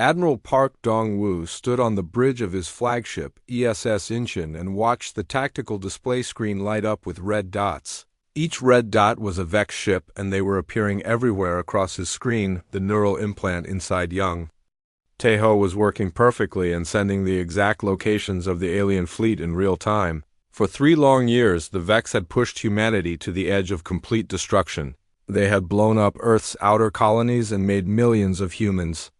Admiral Park Dong-woo stood on the bridge of his flagship, ESS Incheon, and watched the tactical display screen light up with red dots. Each red dot was a Vex ship, and they were appearing everywhere across his screen, the neural implant inside Young. Taeho was working perfectly and sending the exact locations of the alien fleet in real time. For 3 long years, the Vex had pushed humanity to the edge of complete destruction. They had blown up Earth's outer colonies and made millions of humans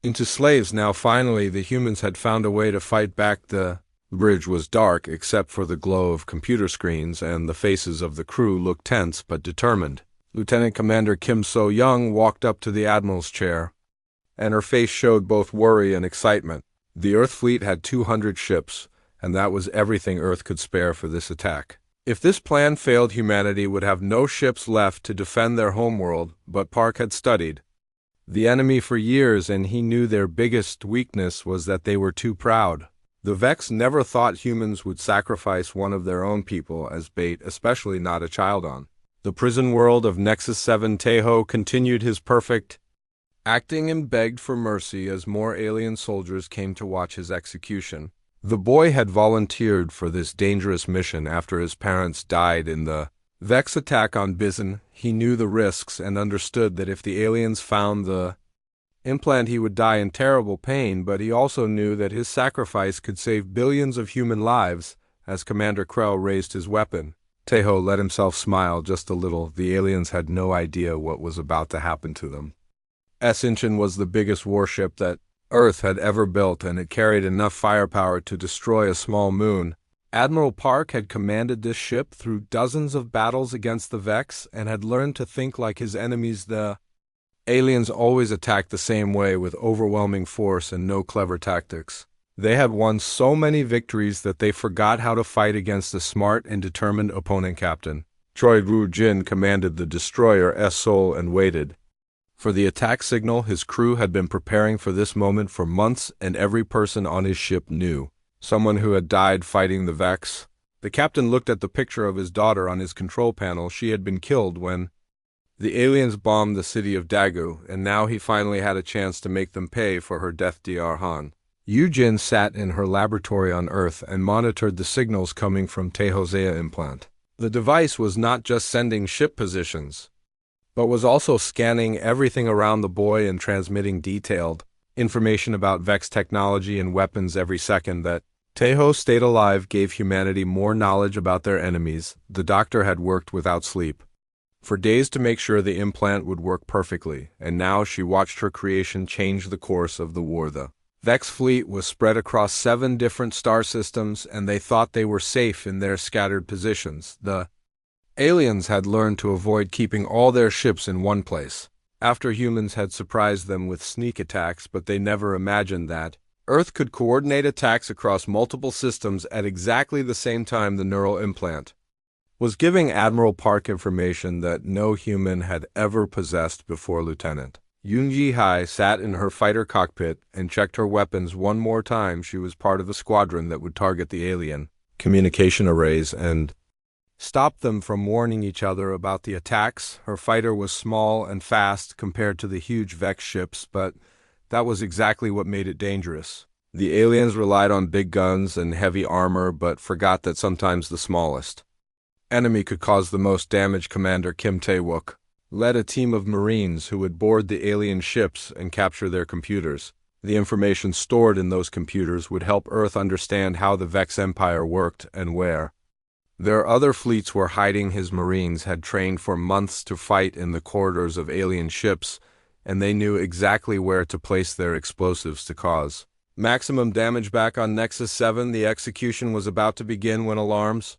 into slaves. Now finally the humans had found a way to fight back. The bridge was dark except for the glow of computer screens, and the faces of the crew looked tense but determined. Lieutenant Commander Kim So-young walked up to the admiral's chair, and her face showed both worry and excitement. The Earth fleet had 200 ships, and that was everything Earth could spare for this attack. If this plan failed, humanity would have no ships left to defend their homeworld. But Park had studied the enemy for years, and he knew their biggest weakness was that they were too proud. The Vex never thought humans would sacrifice one of their own people as bait, especially not a child on the prison world of Nexus 7. Taeho continued his perfect acting and begged for mercy as more alien soldiers came to watch his execution. The boy had volunteered for this dangerous mission after his parents died in the Vex attack on Bizen. He knew the risks and understood that if the aliens found the implant he would die in terrible pain, but he also knew that his sacrifice could save billions of human lives. As Commander Krell raised his weapon, Taeho let himself smile just a little. The aliens had no idea what was about to happen to them. Incheon was the biggest warship that Earth had ever built, and it carried enough firepower to destroy a small moon. Admiral Park had commanded this ship through dozens of battles against the Vex and had learned to think like his enemies. The aliens always attacked the same way, with overwhelming force and no clever tactics. They had won so many victories that they forgot how to fight against a smart and determined opponent. Captain Choi Woo-jin commanded the destroyer S-Sol and waited for the attack signal. His crew had been preparing for this moment for months, and every person on his ship knew someone who had died fighting the Vex. The captain looked at the picture of his daughter on his control panel. She had been killed when the aliens bombed the city of Daegu, and now he finally had a chance to make them pay for her death. Dr. Han Yoo-jin sat in her laboratory on Earth and monitored the signals coming from Taeho's implant. The device was not just sending ship positions, but was also scanning everything around the boy and transmitting detailed information about Vex technology and weapons every second. That Taeho stayed alive gave humanity more knowledge about their enemies. The doctor had worked without sleep for days to make sure the implant would work perfectly, and now she watched her creation change the course of the war. The Vex fleet was spread across 7 different star systems, and they thought they were safe in their scattered positions. The aliens had learned to avoid keeping all their ships in one place after humans had surprised them with sneak attacks, but they never imagined that Earth could coordinate attacks across multiple systems at exactly the same time. The neural implant was giving Admiral Park information that no human had ever possessed before. Lieutenant Yoon Ji-hai sat in her fighter cockpit and checked her weapons one more time. She was part of the squadron that would target the alien communication arrays and stop them from warning each other about the attacks. Her fighter was small and fast compared to the huge Vex ships, but that was exactly what made it dangerous. The aliens relied on big guns and heavy armor, but forgot that sometimes the smallest enemy could cause the most damage. Commander Kim Tae-wook led a team of Marines who would board the alien ships and capture their computers. The information stored in those computers would help Earth understand how the Vex Empire worked and where their other fleets were hiding. His Marines had trained for months to fight in the corridors of alien ships, and they knew exactly where to place their explosives to cause maximum damage. Back on Nexus 7, the execution was about to begin when alarms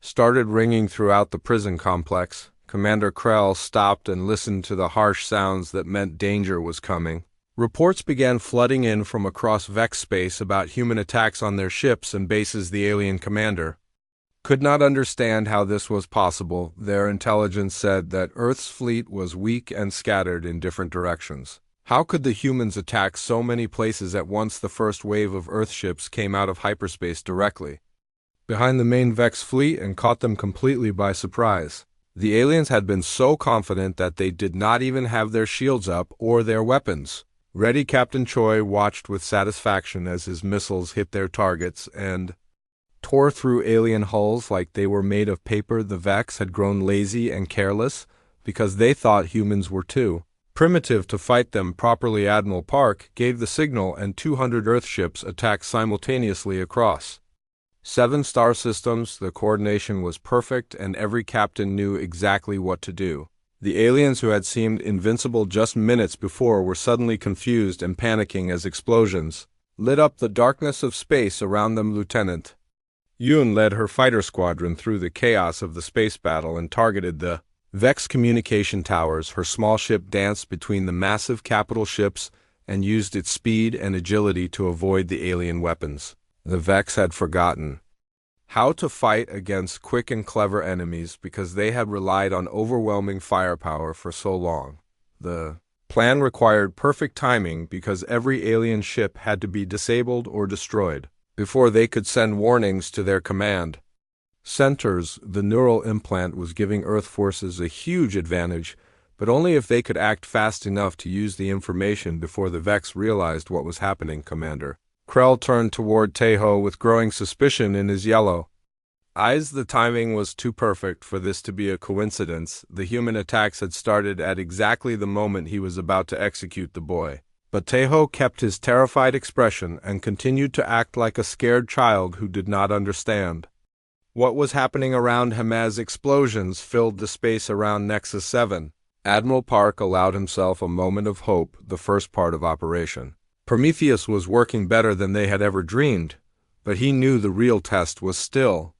started ringing throughout the prison complex. Commander Krell stopped and listened to the harsh sounds that meant danger was coming. Reports began flooding in from across Vex space about human attacks on their ships and bases. The alien commander could not understand how this was possible. Their intelligence said that Earth's fleet was weak and scattered in different directions. How could the humans attack so many places at once? The first wave of Earth ships came out of hyperspace directly behind the main Vex fleet and caught them completely by surprise. The aliens had been so confident that they did not even have their shields up or their weapons Ready, Captain Choi watched with satisfaction as his missiles hit their targets and tore through alien hulls like they were made of paper. The Vex had grown lazy and careless because they thought humans were too primitive to fight them properly. Admiral Park gave the signal and 200 Earthships attacked simultaneously across 7 star systems. The coordination was perfect and every captain knew exactly what to do. The aliens who had seemed invincible just minutes before were suddenly confused and panicking as explosions lit up the darkness of space around them. Lieutenant Yoon led her fighter squadron through the chaos of the space battle and targeted the Vex communication towers. Her small ship danced between the massive capital ships and used its speed and agility to avoid the alien weapons. The Vex had forgotten how to fight against quick and clever enemies because they had relied on overwhelming firepower for so long. The plan required perfect timing because every alien ship had to be disabled or destroyed before they could send warnings to their command centers. The neural implant was giving Earth forces a huge advantage, but only if they could act fast enough to use the information before the Vex realized what was happening. Commander Krell turned toward Taeho with growing suspicion in his yellow eyes. The timing was too perfect for this to be a coincidence. The human attacks had started at exactly the moment he was about to execute the boy. But Taeho kept his terrified expression and continued to act like a scared child who did not understand what was happening around him as explosions filled the space around Nexus 7. Admiral Park allowed himself a moment of hope. The first part of Operation Prometheus was working better than they had ever dreamed, but he knew the real test was still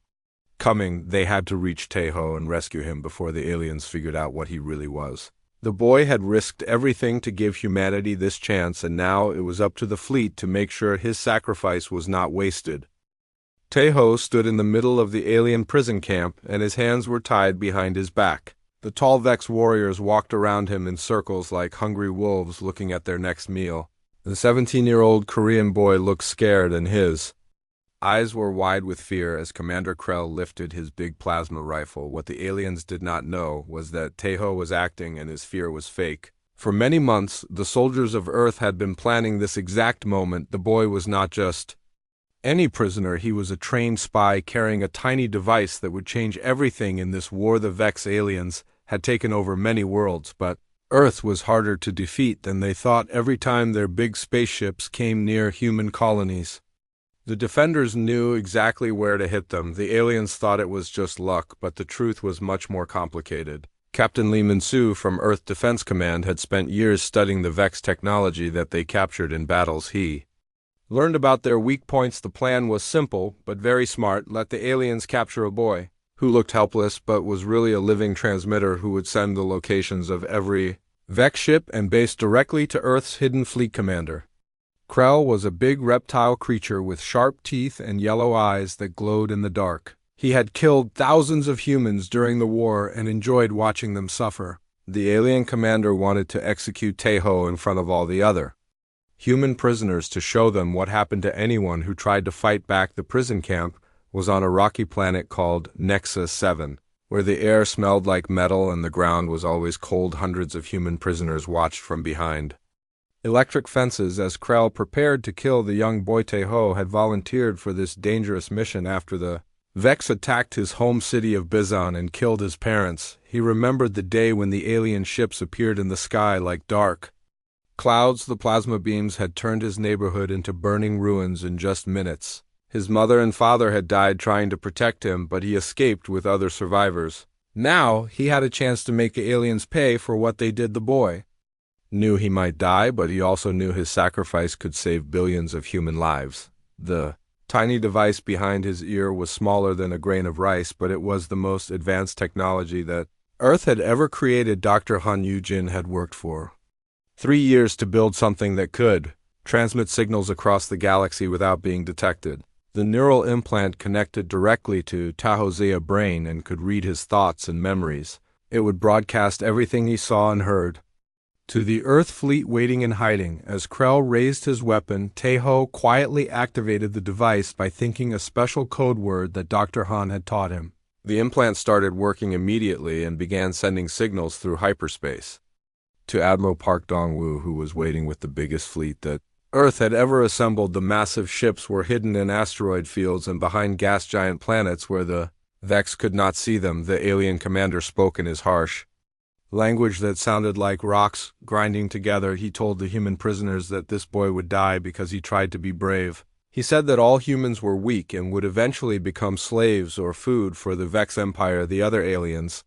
coming. They had to reach Taeho and rescue him before the aliens figured out what he really was. The boy had risked everything to give humanity this chance, and now it was up to the fleet to make sure his sacrifice was not wasted. Taeho stood in the middle of the alien prison camp, and his hands were tied behind his back. The tall Vex warriors walked around him in circles like hungry wolves looking at their next meal. The 17-year-old Korean boy looked scared, and his eyes were wide with fear as Commander Krell lifted his big plasma rifle. What the aliens did not know was that Taeho was acting and his fear was fake. For many months, the soldiers of Earth had been planning this exact moment. The boy was not just any prisoner, he was a trained spy carrying a tiny device that would change everything in this war. The Vex aliens had taken over many worlds, but Earth was harder to defeat than they thought. Every time their big spaceships came near human colonies, the defenders knew exactly where to hit them. The aliens thought it was just luck, but the truth was much more complicated. Captain Lee Min-soo from Earth Defense Command had spent years studying the Vex technology that they captured in battles. He learned about their weak points. The plan was simple, but very smart. Let the aliens capture a boy who looked helpless but was really a living transmitter who would send the locations of every Vex ship and base directly to Earth's hidden fleet commander. Krell was a big reptile creature with sharp teeth and yellow eyes that glowed in the dark. He had killed thousands of humans during the war and enjoyed watching them suffer. The alien commander wanted to execute Taeho in front of all the other human prisoners to show them what happened to anyone who tried to fight back. The prison camp was on a rocky planet called Nexus 7, where the air smelled like metal and the ground was always cold. Hundreds of human prisoners watched from behind electric fences as Krell prepared to kill the young boy. Taeho had volunteered for this dangerous mission after the Vex attacked his home city of Bizon and killed his parents. He remembered the day when the alien ships appeared in the sky like dark clouds. The plasma beams had turned his neighborhood into burning ruins in just minutes. His mother and father had died trying to protect him, but he escaped with other survivors. Now he had a chance to make the aliens pay for what they did. The boy knew he might die, but he also knew his sacrifice could save billions of human lives. The tiny device behind his ear was smaller than a grain of rice, but it was the most advanced technology that Earth had ever created. Dr. Han Yu-jin had worked for 3 years to build something that could transmit signals across the galaxy without being detected. The neural implant connected directly to Taeho's brain and could read his thoughts and memories. It would broadcast everything he saw and heard to the Earth fleet waiting in hiding. As Krell raised his weapon, Taeho quietly activated the device by thinking a special code word that Dr. Han had taught him. The implant started working immediately and began sending signals through hyperspace. to Admiral Park Dong-woo, who was waiting with the biggest fleet that Earth had ever assembled. The massive ships were hidden in asteroid fields and behind gas giant planets where the Vex could not see them. The alien commander spoke in his harsh language that sounded like rocks grinding together. He told the human prisoners that this boy would die because he tried to be brave. He said that all humans were weak and would eventually become slaves or food for the Vex Empire. The other aliens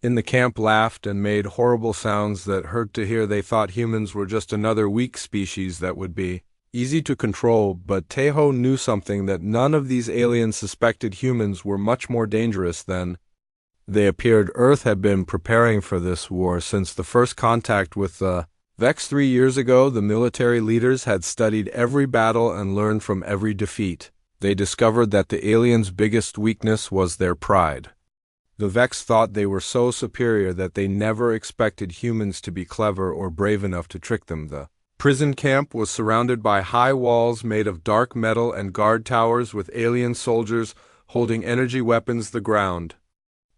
in the camp laughed and made horrible sounds that hurt to hear. They thought humans were just another weak species that would be easy to control, but Taeho knew something that none of these aliens suspected. Humans were much more dangerous than they appeared. Earth had been preparing for this war since the first contact with the Vex 3 years ago. The military leaders had studied every battle and learned from every defeat. They discovered that the aliens' biggest weakness was their pride. The Vex thought they were so superior that they never expected humans to be clever or brave enough to trick them. The prison camp was surrounded by high walls made of dark metal and guard towers with alien soldiers holding energy weapons. The ground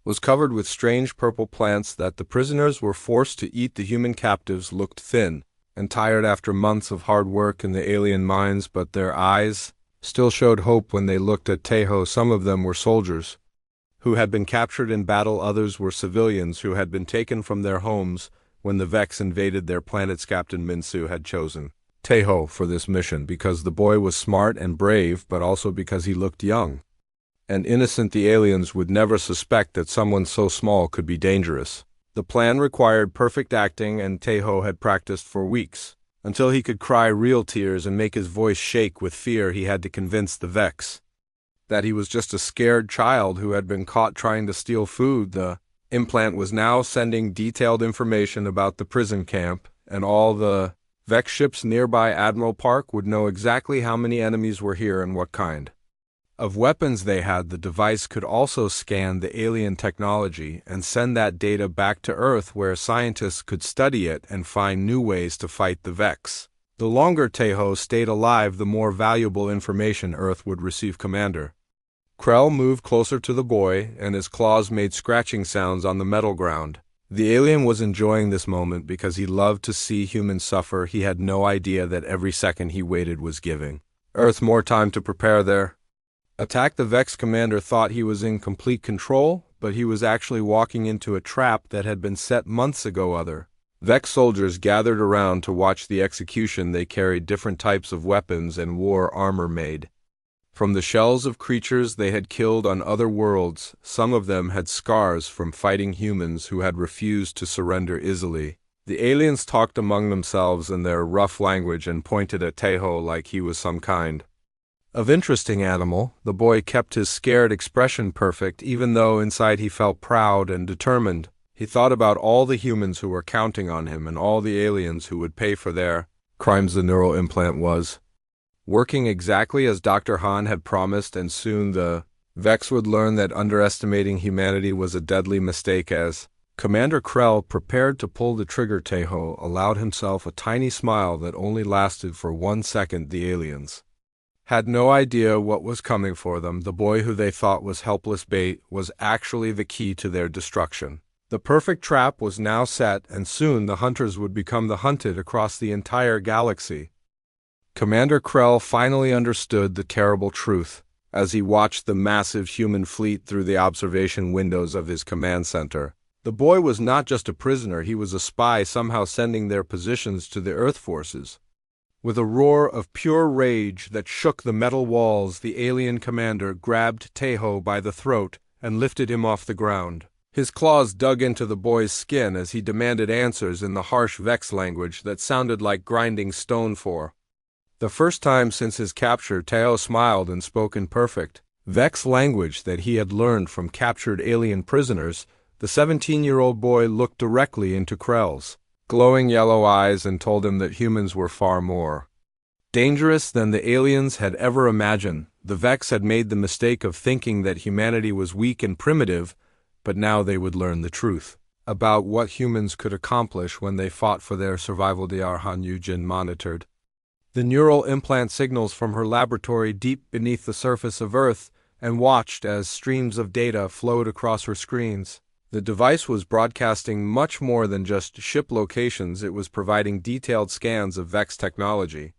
was covered with strange purple plants that the prisoners were forced to eat. The human captives looked thin and tired after months of hard work in the alien mines, but their eyes still showed hope when they looked at Taeho. Some of them were soldiers who had been captured in battle. Others were civilians who had been taken from their homes when the Vex invaded their planets. Captain Minsu had chosen Taeho for this mission because the boy was smart and brave, but also because he looked young and innocent. The aliens would never suspect that someone so small could be dangerous. The plan required perfect acting, and Taeho had practiced for weeks until he could cry real tears and make his voice shake with fear. He had to convince the Vex that he was just a scared child who had been caught trying to steal food. The implant was now sending detailed information about the prison camp, and all the Vex ships nearby Admiral Park would know exactly how many enemies were here and what kind of weapons they had. The device could also scan the alien technology and send that data back to Earth, where scientists could study it and find new ways to fight the Vex. The longer Taeho stayed alive, the more valuable information Earth would receive. Commander Krell moved closer to the boy, and his claws made scratching sounds on the metal ground. The alien was enjoying this moment because he loved to see humans suffer. He had no idea that every second he waited was giving Earth more time to prepare their attack. The Vex commander thought he was in complete control, but he was actually walking into a trap that had been set months ago. Other Vex soldiers gathered around to watch the execution. They carried different types of weapons and wore armor made from the shells of creatures they had killed on other worlds. Some of them had scars from fighting humans who had refused to surrender easily. The aliens talked among themselves in their rough language and pointed at Taeho like he was some kind of interesting animal. The boy kept his scared expression perfect, even though inside he felt proud and determined. He thought about all the humans who were counting on him and all the aliens who would pay for their crimes. The neural implant was working exactly as Dr. Han had promised, and soon the Vex would learn that underestimating humanity was a deadly mistake. As Commander Krell prepared to pull the trigger, Taeho allowed himself a tiny smile that only lasted for 1 second. The aliens had no idea what was coming for them. The boy who they thought was helpless bait was actually the key to their destruction. The perfect trap was now set, and soon the hunters would become the hunted across the entire galaxy. Commander Krell finally understood the terrible truth as he watched the massive human fleet through the observation windows of his command center. The boy was not just a prisoner, he was a spy, somehow sending their positions to the Earth forces. With a roar of pure rage that shook the metal walls, the alien commander grabbed Taeho by the throat and lifted him off the ground. His claws dug into the boy's skin as he demanded answers in the harsh Vex language that sounded like grinding stone. For the first time since his capture, Taeho smiled and spoke in perfect Vex language that he had learned from captured alien prisoners. The 17-year-old boy looked directly into Krell's glowing yellow eyes and told him that humans were far more dangerous than the aliens had ever imagined. The Vex had made the mistake of thinking that humanity was weak and primitive, but now they would learn the truth about what humans could accomplish when they fought for their survival. Dr. Han Yujin monitored the neural implant signals from her laboratory deep beneath the surface of Earth and watched as streams of data flowed across her screens. The device was broadcasting much more than just ship locations, it was providing detailed scans of Vex technology,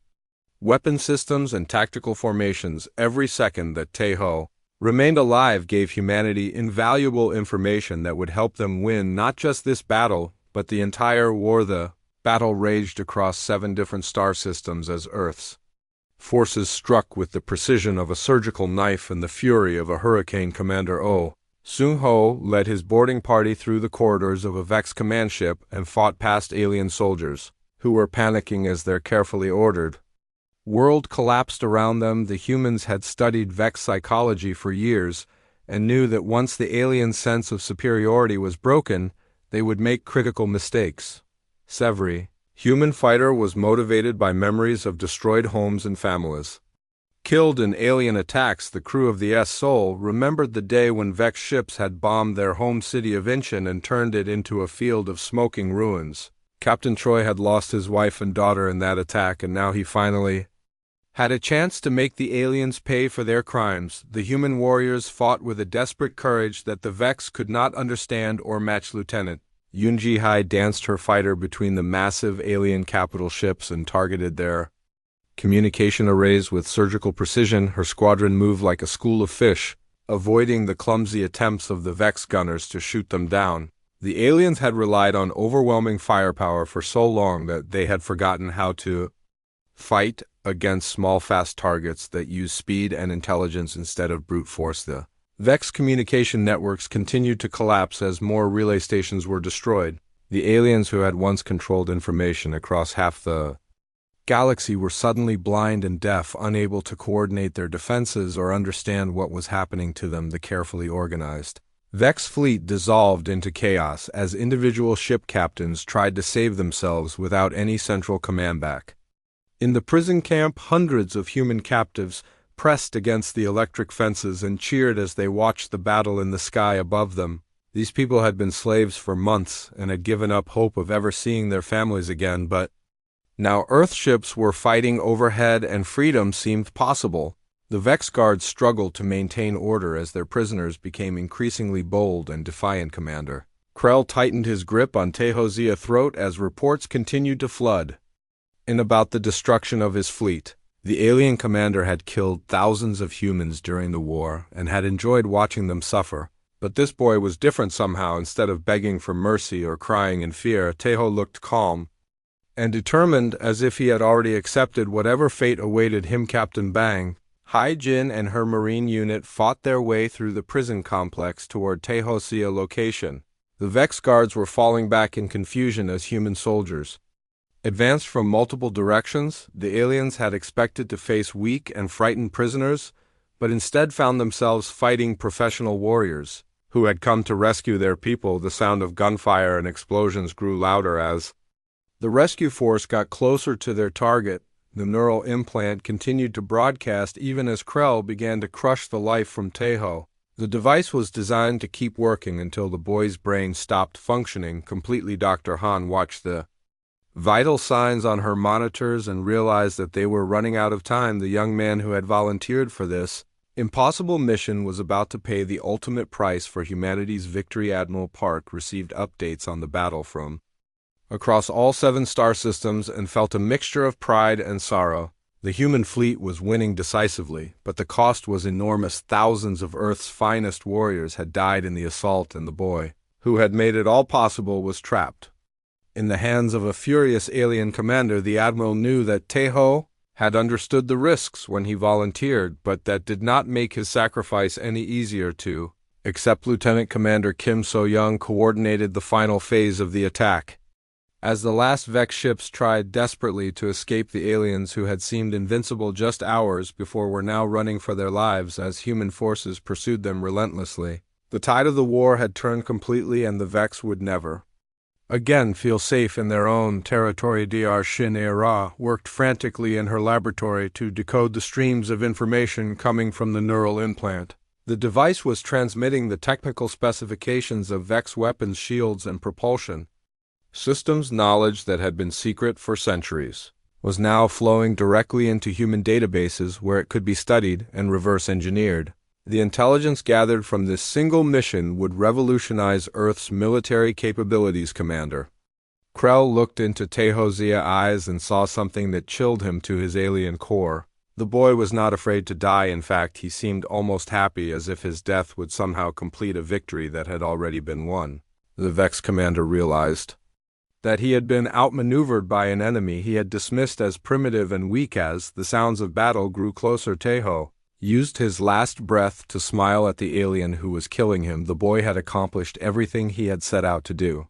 weapon systems, and tactical formations. Every second that Tejo remained alive gave humanity invaluable information that would help them win not just this battle, but the entire war. The battle raged across 7 different star systems as Earth's forces struck with the precision of a surgical knife and the fury of a hurricane. Commander O. Sung-ho led his boarding party through the corridors of a Vex command ship and fought past alien soldiers, who were panicking as their carefully ordered world collapsed around them. The humans had studied Vex psychology for years and knew that once the alien sense of superiority was broken, they would make critical mistakes. Severi, human fighter, was motivated by memories of destroyed homes and families. Killed in alien attacks, the crew of the S-Sol remembered the day when Vex ships had bombed their home city of Incheon and turned it into a field of smoking ruins. Captain Troy had lost his wife and daughter in that attack, and now he finally had a chance to make the aliens pay for their crimes. The human warriors fought with a desperate courage that the Vex could not understand or match. Lieutenant Yoon Ji-hai danced her fighter between the massive alien capital ships and targeted their communication arrays with surgical precision. Her squadron moved like a school of fish, avoiding the clumsy attempts of the Vex gunners to shoot them down. The aliens had relied on overwhelming firepower for so long that they had forgotten how to fight against small, fast targets that use speed and intelligence instead of brute force. The Vex communication networks continued to collapse as more relay stations were destroyed. The aliens who had once controlled information across half the galaxy were suddenly blind and deaf, unable to coordinate their defenses or understand what was happening to them. The carefully organized Vex fleet dissolved into chaos as individual ship captains tried to save themselves without any central command back. In the prison camp, hundreds of human captives pressed against the electric fences and cheered as they watched the battle in the sky above them. These people had been slaves for months and had given up hope of ever seeing their families again, but now Earth ships were fighting overhead and freedom seemed possible. The Vex guards struggled to maintain order as their prisoners became increasingly bold and defiant. Commander Krell tightened his grip on Tejozia's throat as reports continued to flood in about the destruction of his fleet. The alien commander had killed thousands of humans during the war and had enjoyed watching them suffer. But this boy was different somehow. Instead of begging for mercy or crying in fear, Tejo looked calm and determined, as if he had already accepted whatever fate awaited him. Captain Bang Hai-jin and her marine unit fought their way through the prison complex toward Tejozia's location. The Vex guards were falling back in confusion as human soldiers advanced from multiple directions. The aliens had expected to face weak and frightened prisoners, but instead found themselves fighting professional warriors who had come to rescue their people. The sound of gunfire and explosions grew louder as the rescue force got closer to their target. The neural implant continued to broadcast even as Krell began to crush the life from Tejo. The device was designed to keep working until the boy's brain stopped functioning completely. Dr. Han watched the vital signs on her monitors and realized that they were running out of time. The young man who had volunteered for this impossible mission was about to pay the ultimate price for humanity's victory. Admiral Park received updates on the battle from across all 7 star systems and felt a mixture of pride and sorrow. The human fleet was winning decisively, but the cost was enormous. Thousands of Earth's finest warriors had died in the assault, and the boy who had made it all possible was trapped in the hands of a furious alien commander. The admiral knew that Tejo had understood the risks when he volunteered, but that did not make his sacrifice any easier to accept. Lieutenant Commander Kim So-young coordinated the final phase of the attack. As the last Vex ships tried desperately to escape, the aliens who had seemed invincible just hours before were now running for their lives as human forces pursued them relentlessly. The tide of the war had turned completely, and the Vex would never again feel safe in their own territory. Dr. Shin Era worked frantically in her laboratory to decode the streams of information coming from the neural implant. The device was transmitting the technical specifications of Vex weapons, shields, and propulsion systems. Knowledge that had been secret for centuries was now flowing directly into human databases where it could be studied and reverse engineered. The intelligence gathered from this single mission would revolutionize Earth's military capabilities, Commander. Krell looked into Tehozia's eyes and saw something that chilled him to his alien core. The boy was not afraid to die. In fact, he seemed almost happy, as if his death would somehow complete a victory that had already been won. The Vex commander realized that he had been outmaneuvered by an enemy he had dismissed as primitive and weak. As the sounds of battle grew closer, Teho used his last breath to smile at the alien who was killing him. The boy had accomplished everything he had set out to do.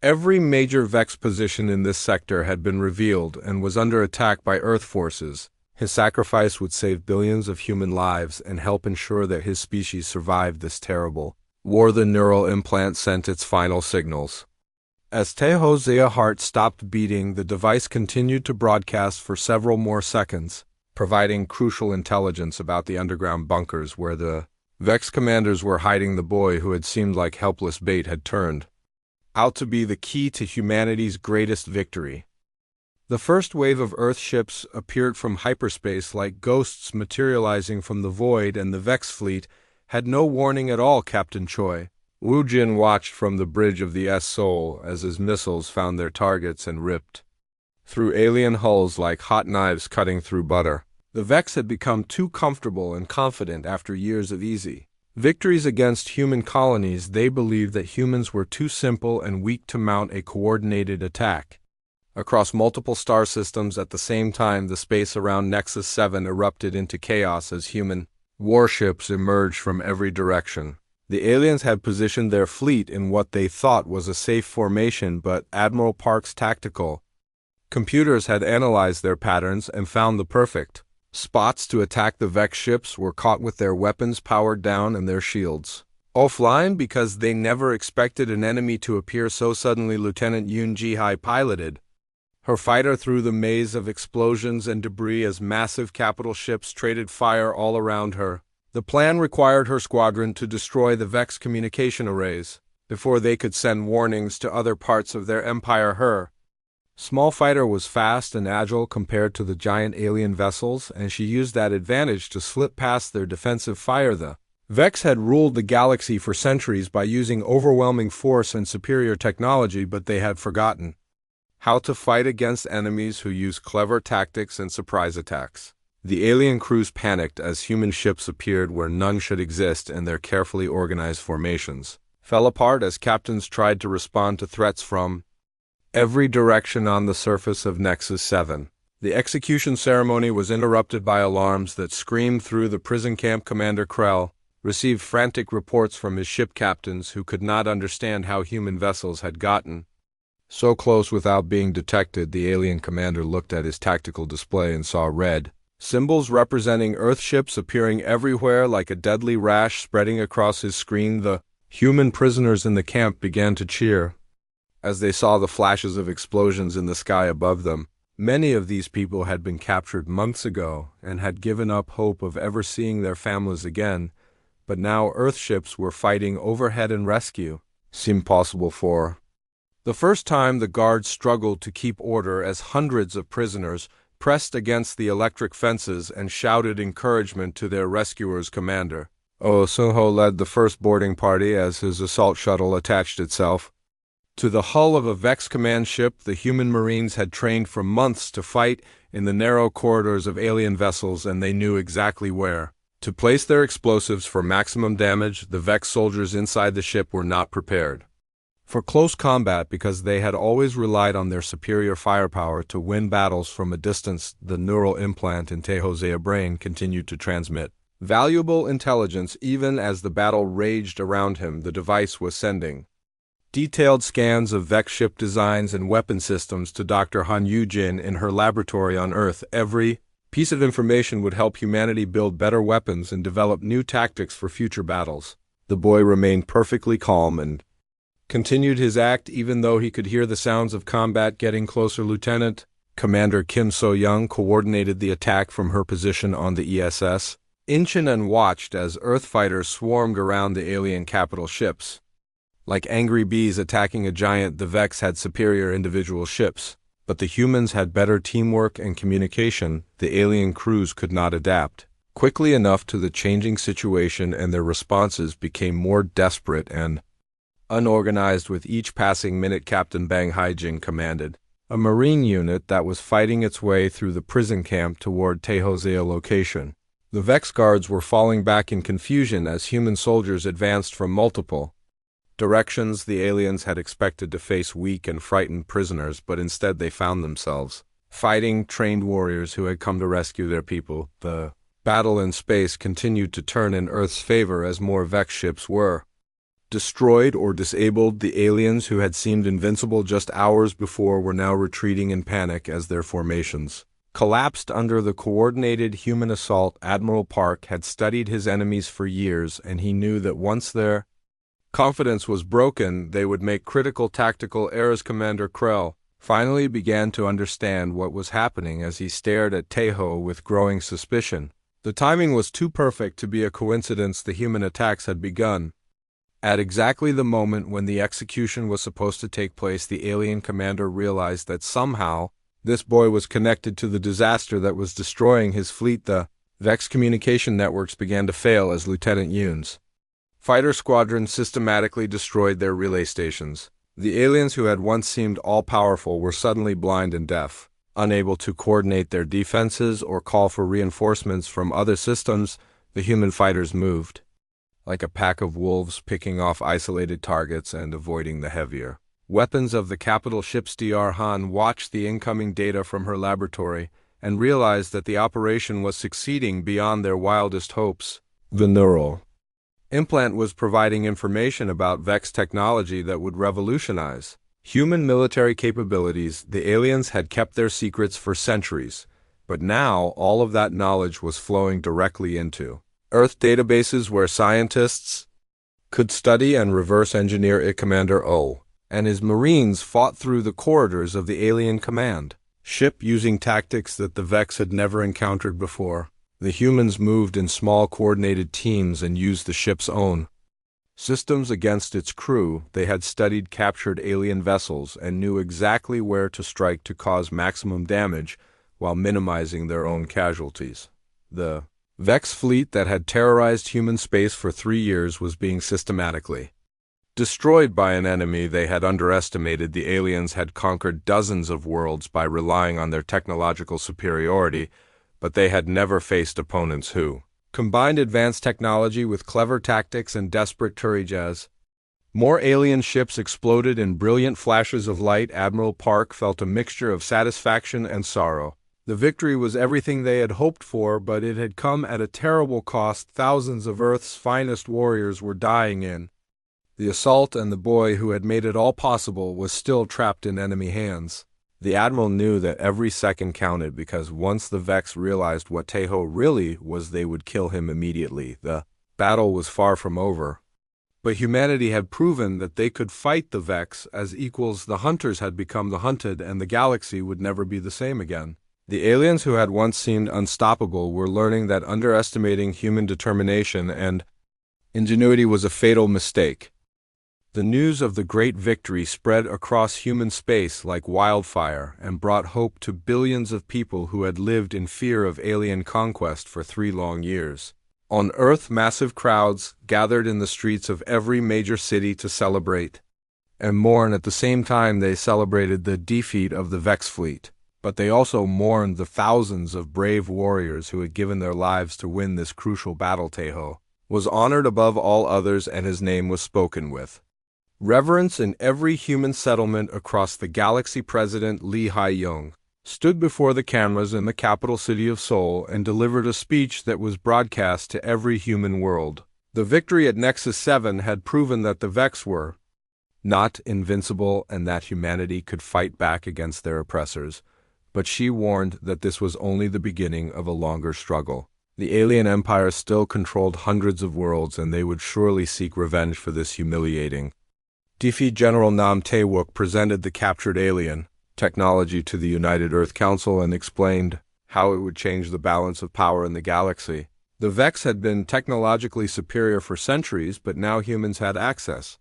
Every major Vex position in this sector had been revealed and was under attack by Earth forces. His sacrifice would save billions of human lives and help ensure that his species survived this terrible war. The neural implant sent its final signals. As Tehozia's heart stopped beating, the device continued to broadcast for several more seconds, providing crucial intelligence about the underground bunkers where the Vex commanders were hiding. The boy, who had seemed like helpless bait, had turned out to be the key to humanity's greatest victory. The first wave of Earth ships appeared from hyperspace like ghosts materializing from the void, and the Vex fleet had no warning at all. Captain Choi Wu Jin watched from the bridge of the S-Soul as his missiles found their targets and ripped through alien hulls like hot knives cutting through butter. The Vex had become too comfortable and confident after years of easy victories against human colonies. They believed that humans were too simple and weak to mount a coordinated attack across multiple star systems at the same time. The space around Nexus 7 erupted into chaos as human warships emerged from every direction. The aliens had positioned their fleet in what they thought was a safe formation, but Admiral Park's tactical computers had analyzed their patterns and found the perfect spots to attack. The Vex ships were caught with their weapons powered down and their shields offline because they never expected an enemy to appear so suddenly. Lieutenant Yoon Ji-hai piloted her fighter through the maze of explosions and debris as massive capital ships traded fire all around her. The plan required her squadron to destroy the Vex communication arrays before they could send warnings to other parts of their empire. Her small fighter was fast and agile compared to the giant alien vessels, and she used that advantage to slip past their defensive fire. The Vex had ruled the galaxy for centuries by using overwhelming force and superior technology, but they had forgotten how to fight against enemies who use clever tactics and surprise attacks. The alien crews panicked as human ships appeared where none should exist, and their carefully organized formations fell apart as captains tried to respond to threats from every direction on the surface of Nexus 7. The execution ceremony was interrupted by alarms that screamed through the prison camp. Commander Krell received frantic reports from his ship captains who could not understand how human vessels had gotten so close without being detected. The alien commander looked at his tactical display and saw red symbols representing Earth ships appearing everywhere like a deadly rash spreading across his screen. The human prisoners in the camp began to cheer as they saw the flashes of explosions in the sky above them. Many of these people had been captured months ago and had given up hope of ever seeing their families again, but now Earth ships were fighting overhead and rescue seemed possible. For the first time, the guards struggled to keep order as hundreds of prisoners pressed against the electric fences and shouted encouragement to their rescuers. Commander Sunho led the first boarding party as his assault shuttle attached itself to the hull of a Vex command ship. The human Marines had trained for months to fight in the narrow corridors of alien vessels, and they knew exactly where to place their explosives for maximum damage. The Vex soldiers inside the ship were not prepared for close combat because they had always relied on their superior firepower to win battles from a distance. The neural implant in Tehozia's brain continued to transmit valuable intelligence even as the battle raged around him. The device was sending detailed scans of Vex ship designs and weapon systems to Dr. Han Yujin in her laboratory on Earth. Every piece of information would help humanity build better weapons and develop new tactics for future battles. The boy remained perfectly calm and continued his act even though he could hear the sounds of combat getting closer. Lieutenant Commander Kim So-young coordinated the attack from her position on the ESS Incheon and watched as Earth fighters swarmed around the alien capital ships. Like angry bees attacking a giant, the Vex had superior individual ships, but the humans had better teamwork and communication. The alien crews could not adapt quickly enough to the changing situation, and their responses became more desperate and unorganized with each passing minute. Captain Bang Haijing commanded a marine unit that was fighting its way through the prison camp toward Tehosea location. The Vex guards were falling back in confusion as human soldiers advanced from multiple directions. The aliens had expected to face weak and frightened prisoners, but instead they found themselves fighting trained warriors who had come to rescue their people. The battle in space continued to turn in Earth's favor as more Vex ships were destroyed or disabled. The aliens who had seemed invincible just hours before were now retreating in panic as their formations collapsed under the coordinated human assault. Admiral Park had studied his enemies for years, and he knew that once their confidence was broken, they would make critical tactical errors. Commander Krell finally began to understand what was happening as he stared at Teho with growing suspicion. The timing was too perfect to be a coincidence. The human attacks had begun at exactly the moment when the execution was supposed to take place. The alien commander realized that somehow this boy was connected to the disaster that was destroying his fleet. The Vex communication networks began to fail as Lieutenant Yoon's fighter squadron systematically destroyed their relay stations. The aliens who had once seemed all-powerful were suddenly blind and deaf, unable to coordinate their defenses or call for reinforcements from other systems. The human fighters moved like a pack of wolves, picking off isolated targets and avoiding the heavier weapons of the capital ships. Dr. Han watched the incoming data from her laboratory and realized that the operation was succeeding beyond their wildest hopes. The neural implant was providing information about Vex technology that would revolutionize human military capabilities. The aliens had kept their secrets for centuries, but now all of that knowledge was flowing directly into Earth databases where scientists could study and reverse engineer it. Commander O and his Marines fought through the corridors of the alien command ship using tactics that the Vex had never encountered before. The humans moved in small coordinated teams and used the ship's own systems against its crew. They had studied captured alien vessels and knew exactly where to strike to cause maximum damage while minimizing their own casualties. The Vex fleet that had terrorized human space for 3 years was being systematically destroyed by an enemy they had underestimated. The aliens had conquered dozens of worlds by relying on their technological superiority, but they had never faced opponents who combined advanced technology with clever tactics and desperate courage. More alien ships exploded in brilliant flashes of light. Admiral Park felt a mixture of satisfaction and sorrow. The victory was everything they had hoped for, but it had come at a terrible cost. Thousands of Earth's finest warriors were dying in the assault, and the boy who had made it all possible was still trapped in enemy hands. The Admiral knew that every second counted, because once the Vex realized what Teho really was, they would kill him immediately. The battle was far from over, but humanity had proven that they could fight the Vex as equals. The hunters had become the hunted, and the galaxy would never be the same again. The aliens who had once seemed unstoppable were learning that underestimating human determination and ingenuity was a fatal mistake. The news of the great victory spread across human space like wildfire and brought hope to billions of people who had lived in fear of alien conquest for 3 long years. On Earth, massive crowds gathered in the streets of every major city to celebrate and mourn. At the same time, they celebrated the defeat of the Vex fleet, but they also mourned the thousands of brave warriors who had given their lives to win this crucial battle. Teho was honored above all others, and his name was spoken with reverence in every human settlement across the galaxy. President Lee Hae-young stood before the cameras in the capital city of Seoul and delivered a speech that was broadcast to every human world. The victory at Nexus 7 had proven that the Vex were not invincible and that humanity could fight back against their oppressors, but she warned that this was only the beginning of a longer struggle. The alien empire still controlled hundreds of worlds, and they would surely seek revenge for this humiliating defeat. General Nam Tae-wook presented the captured alien technology to the United Earth Council and explained how it would change the balance of power in the galaxy. The Vex had been technologically superior for centuries, but now humans had access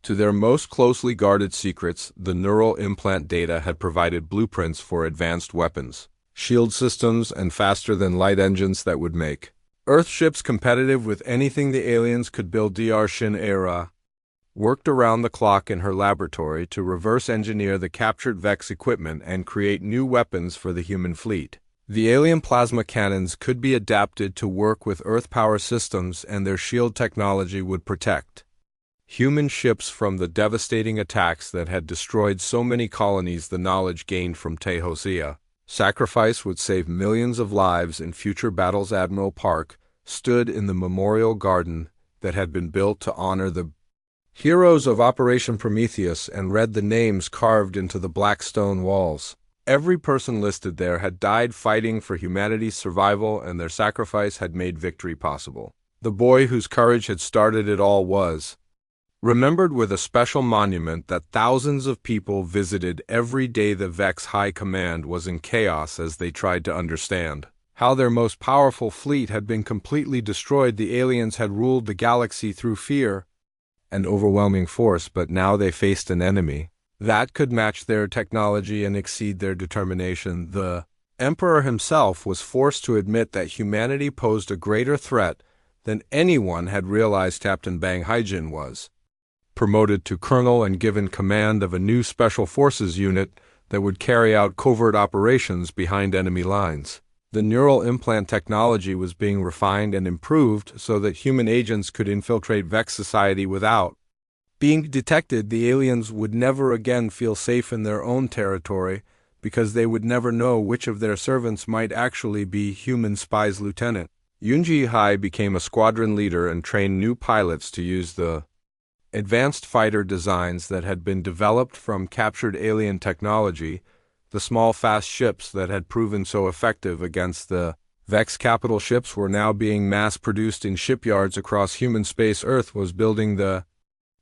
to their most closely guarded secrets. The neural implant data had provided blueprints for advanced weapons, shield systems, and faster-than-light engines that would make Earth ships competitive with anything the aliens could build. Dr. Shin Era worked around the clock in her laboratory to reverse engineer the captured Vex equipment and create new weapons for the human fleet. The alien plasma cannons could be adapted to work with Earth power systems, and their shield technology would protect human ships from the devastating attacks that had destroyed so many colonies. The knowledge gained from Tehosia sacrifice would save millions of lives in future battles. Admiral Park stood in the memorial garden that had been built to honor the heroes of Operation Prometheus and read the names carved into the black stone walls. Every person listed there had died fighting for humanity's survival, and their sacrifice had made victory possible. The boy whose courage had started it all was remembered with a special monument that thousands of people visited every day. The Vex High Command was in chaos as they tried to understand how their most powerful fleet had been completely destroyed. The aliens had ruled the galaxy through fear and overwhelming force, but now they faced an enemy that could match their technology and exceed their determination. The Emperor himself was forced to admit that humanity posed a greater threat than anyone had realized. Captain Bang Haijin was promoted to colonel and given command of a new special forces unit that would carry out covert operations behind enemy lines. The neural implant technology was being refined and improved so that human agents could infiltrate Vex society without being detected. The aliens would never again feel safe in their own territory because they would never know which of their servants might actually be human spies. Lieutenant Yunji Hai became a squadron leader and trained new pilots to use the advanced fighter designs that had been developed from captured alien technology. The small, fast ships that had proven so effective against the Vex capital ships were now being mass-produced in shipyards across human space. Earth was building the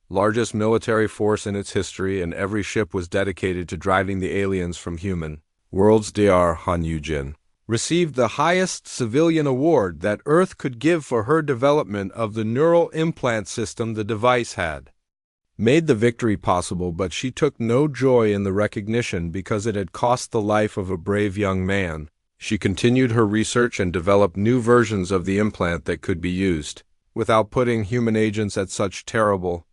largest military force in its history, and every ship was dedicated to driving the aliens from human worlds. Dr. Han Yujin received the highest civilian award that Earth could give for her development of the neural implant system. The device had made the victory possible, but she took no joy in the recognition because it had cost the life of a brave young man. She continued her research and developed new versions of the implant that could be used without putting human agents at such terrible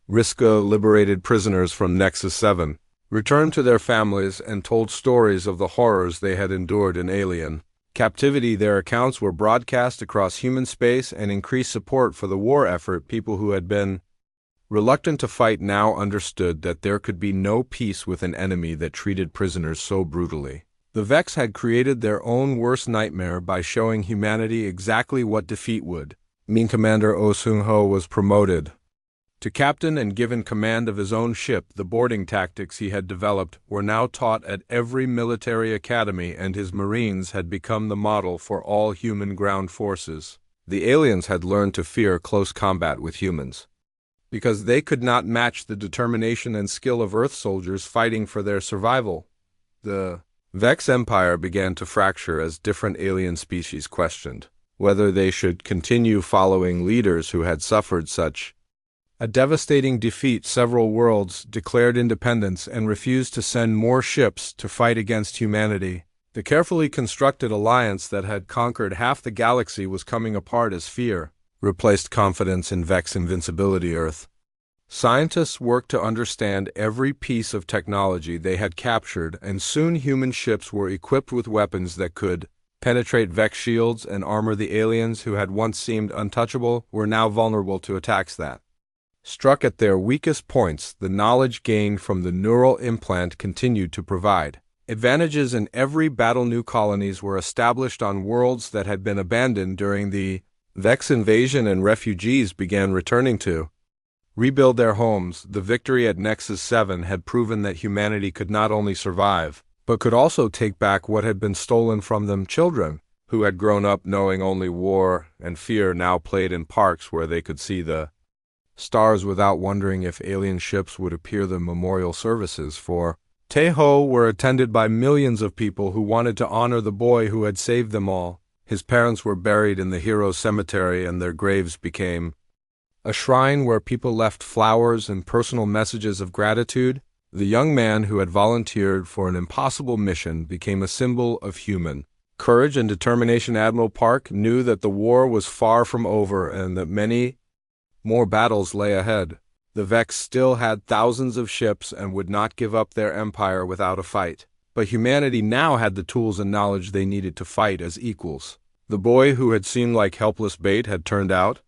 risk. Liberated prisoners from Nexus 7 returned to their families and told stories of the horrors they had endured in alien captivity. Their accounts were broadcast across human space and increased support for the war effort. People who had been reluctant to fight now understood that there could be no peace with an enemy that treated prisoners so brutally. The Vex had created their own worst nightmare by showing humanity exactly what defeat would mean. Commander Oh Seung-ho was promoted to captain and given command of his own ship. The boarding tactics he had developed were now taught at every military academy, and his Marines had become the model for all human ground forces. The aliens had learned to fear close combat with humans because they could not match the determination and skill of Earth soldiers fighting for their survival. The Vex Empire began to fracture as different alien species questioned whether they should continue following leaders who had suffered such a devastating defeat. Several worlds declared independence and refused to send more ships to fight against humanity. The carefully constructed alliance that had conquered half the galaxy was coming apart as fear replaced confidence in Vex invincibility. Earth scientists worked to understand every piece of technology they had captured, and soon human ships were equipped with weapons that could penetrate Vex shields and armor. The aliens who had once seemed untouchable were now vulnerable to attacks that struck at their weakest points. The knowledge gained from the neural implant continued to provide advantages in every battle. New colonies were established on worlds that had been abandoned during the Vex invasion, and refugees began returning to rebuild their homes. The victory at Nexus 7 had proven that humanity could not only survive, but could also take back what had been stolen from them. Children who had grown up knowing only war and fear now played in parks where they could see the stars without wondering if alien ships would appear. The memorial services for Teho were attended by millions of people who wanted to honor the boy who had saved them all. His parents were buried in the heroes' cemetery, and their graves became a shrine where people left flowers and personal messages of gratitude. The young man who had volunteered for an impossible mission became a symbol of human courage and determination. Admiral Park knew that the war was far from over and that many more battles lay ahead. The Vex still had thousands of ships and would not give up their empire without a fight. But humanity now had the tools and knowledge they needed to fight as equals. The boy who had seemed like helpless bait had turned out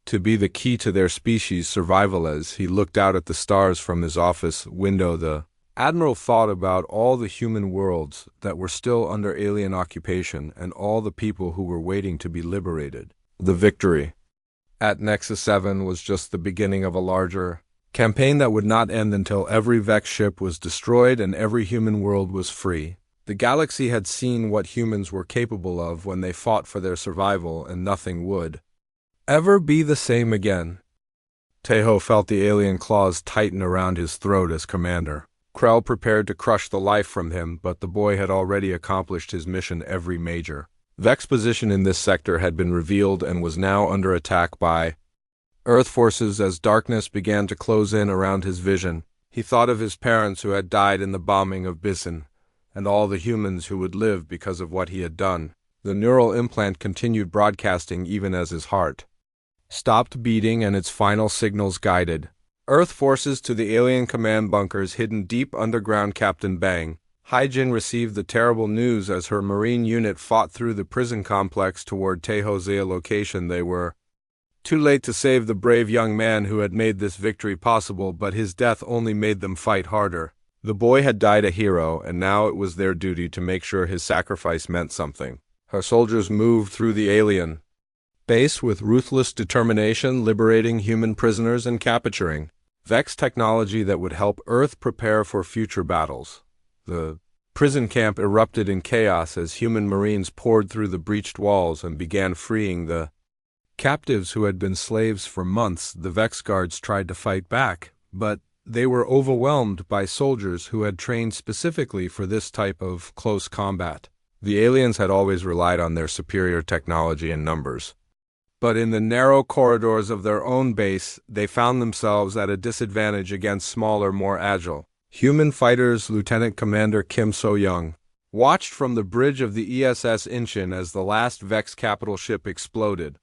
to be the key to their species' survival. As he looked out at the stars from his office window, the Admiral thought about all the human worlds that were still under alien occupation and all the people who were waiting to be liberated. The victory at Nexus 7 was just the beginning of a larger campaign that would not end until every Vex ship was destroyed and every human world was free. The galaxy had seen what humans were capable of when they fought for their survival, and nothing would ever be the same again. Tejo felt the alien claws tighten around his throat as commander. Krell prepared to crush the life from him, but the boy had already accomplished his mission. Every major Vex position in this sector had been revealed and was now under attack by Earth forces. As darkness began to close in around his vision, he thought of his parents who had died in the bombing of Bissen, and all the humans who would live because of what he had done. The neural implant continued broadcasting even as his heart stopped beating and its final signals guided Earth forces to the alien command bunkers hidden deep underground. Captain Bang Hyjin received the terrible news as her marine unit fought through the prison complex toward Tejo's location. They were too late to save the brave young man who had made this victory possible, but his death only made them fight harder. The boy had died a hero, and now it was their duty to make sure his sacrifice meant something. Her soldiers moved through the alien base with ruthless determination, liberating human prisoners and capturing Vex technology that would help Earth prepare for future battles. The prison camp erupted in chaos as human marines poured through the breached walls and began freeing the captives who had been slaves for months. The Vex guards tried to fight back, but they were overwhelmed by soldiers who had trained specifically for this type of close combat. The aliens had always relied on their superior technology and numbers, but in the narrow corridors of their own base, they found themselves at a disadvantage against smaller, more agile human fighters. Lieutenant Commander Kim So-young watched from the bridge of the ESS Incheon as the last Vex capital ship exploded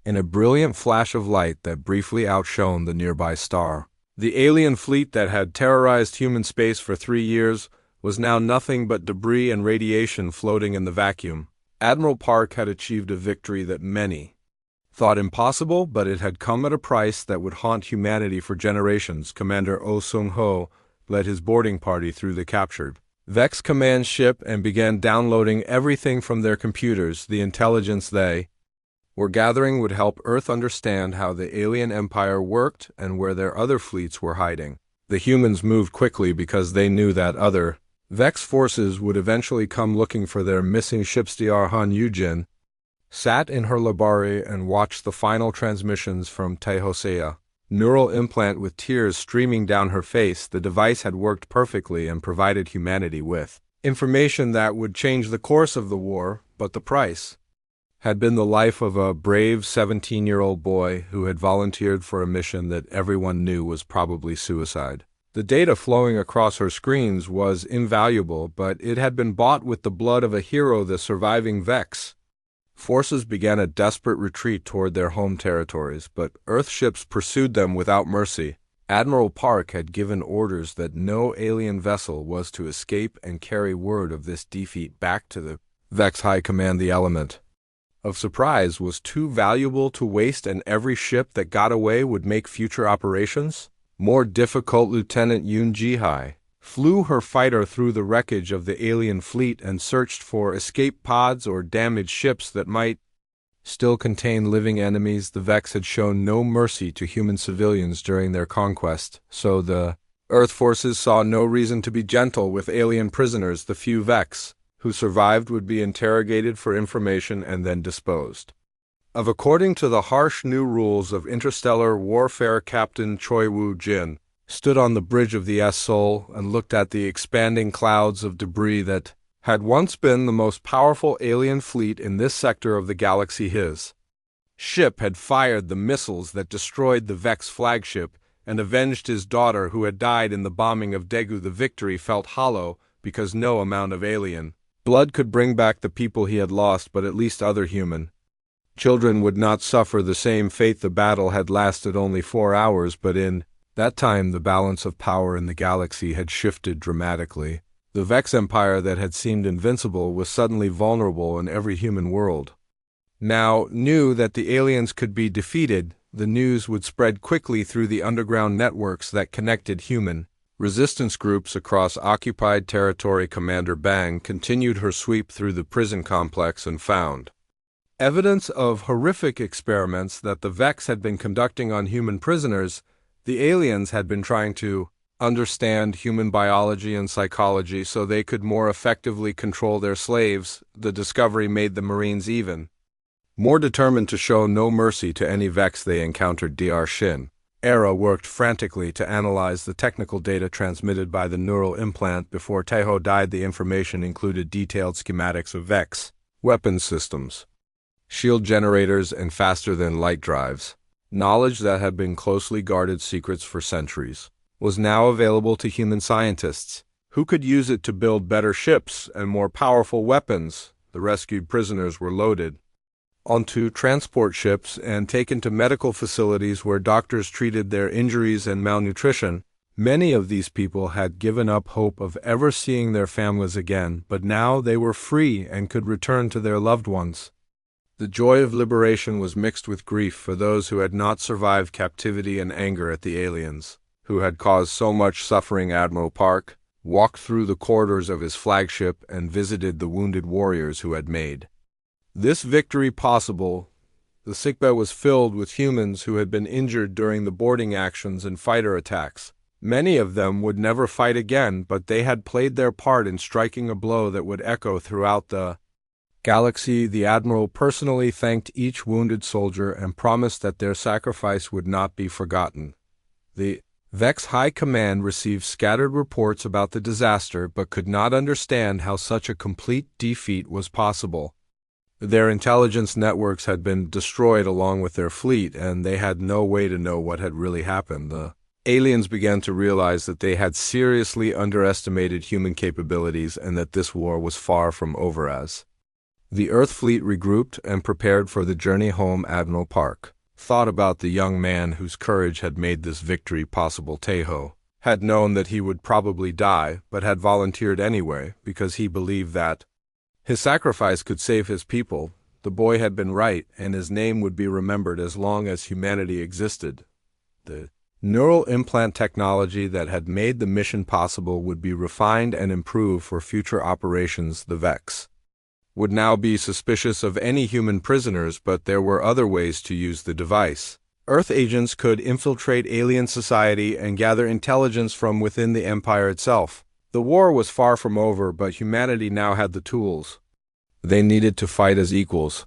in a brilliant flash of light that briefly outshone the nearby star. The alien fleet that had terrorized human space for 3 years was now nothing but debris and radiation floating in the vacuum. Admiral Park had achieved a victory that many thought impossible, but it had come at a price that would haunt humanity for generations. Commander Oh Sung-ho led his boarding party through the captured Vex command ship and began downloading everything from their computers. The intelligence they were gathering would help Earth understand how the alien empire worked and where their other fleets were hiding. The humans moved quickly because they knew that other Vex forces would eventually come looking for their missing ships. Dr. Han Yujin sat in her laboratory and watched the final transmissions from Tejoseya. Neural implant with tears streaming down her face, the device had worked perfectly and provided humanity with information that would change the course of the war, but the price had been the life of a brave 17-year-old boy who had volunteered for a mission that everyone knew was probably suicide. The data flowing across her screens was invaluable, but it had been bought with the blood of a hero. The surviving Vex forces began a desperate retreat toward their home territories, but Earth ships pursued them without mercy. Admiral Park had given orders that no alien vessel was to escape and carry word of this defeat back to the Vex High Command. The element of surprise was too valuable to waste, and every ship that got away would make future operations more difficult. Lieutenant Yoon Ji-hai flew her fighter through the wreckage of the alien fleet and searched for escape pods or damaged ships that might still contain living enemies. The Vex had shown no mercy to human civilians during their conquest, so the Earth forces saw no reason to be gentle with alien prisoners. The few Vex who survived would be interrogated for information and then disposed of according to the harsh new rules of interstellar warfare. Captain Choi Woo-jin stood on the bridge of the S-Sol and looked at the expanding clouds of debris that had once been the most powerful alien fleet in this sector of the galaxy. His ship had fired the missiles that destroyed the Vex flagship and avenged his daughter who had died in the bombing of Daegu. The victory felt hollow because no amount of alien Blood could bring back the people he had lost, but at least other human children would not suffer the same fate. The battle had lasted only 4 hours, but in that time the balance of power in the galaxy had shifted dramatically. The Vex Empire that had seemed invincible was suddenly vulnerable in every human world. Now knew that the aliens could be defeated. The news would spread quickly through the underground networks that connected human resistance groups across occupied territory. Commander Bang continued her sweep through the prison complex and found evidence of horrific experiments that the Vex had been conducting on human prisoners. The aliens had been trying to understand human biology and psychology so they could more effectively control their slaves. The discovery made the Marines even more determined to show no mercy to any Vex they encountered. Dr. Shin Era worked frantically to analyze the technical data transmitted by the neural implant. Before Taeho died, the information included detailed schematics of Vex weapon systems, shield generators, and faster-than-light drives. Knowledge that had been closely guarded secrets for centuries was now available to human scientists, who could use it to build better ships and more powerful weapons. The rescued prisoners were loaded onto transport ships and taken to medical facilities where doctors treated their injuries and malnutrition. Many of these people had given up hope of ever seeing their families again, but now they were free and could return to their loved ones. The joy of liberation was mixed with grief for those who had not survived captivity and anger at the aliens, who had caused so much suffering. Admiral Park walked through the corridors of his flagship and visited the wounded warriors who had made this victory possible. The sickbay was filled with humans who had been injured during the boarding actions and fighter attacks. Many of them would never fight again, but they had played their part in striking a blow that would echo throughout the galaxy. The Admiral personally thanked each wounded soldier and promised that their sacrifice would not be forgotten. The Vex High Command received scattered reports about the disaster, but could not understand how such a complete defeat was possible. Their intelligence networks had been destroyed along with their fleet, and they had no way to know what had really happened. The aliens began to realize that they had seriously underestimated human capabilities and that this war was far from over. As the Earth fleet regrouped and prepared for the journey home, Admiral Park thought about the young man whose courage had made this victory possible. Taeho had known that he would probably die, but had volunteered anyway because he believed that his sacrifice could save his people. The boy had been right, and his name would be remembered as long as humanity existed. The neural implant technology that had made the mission possible would be refined and improved for future operations. The Vex would now be suspicious of any human prisoners, but there were other ways to use the device. Earth agents could infiltrate alien society and gather intelligence from within the Empire itself. The war was far from over, but humanity now had the tools they needed to fight as equals.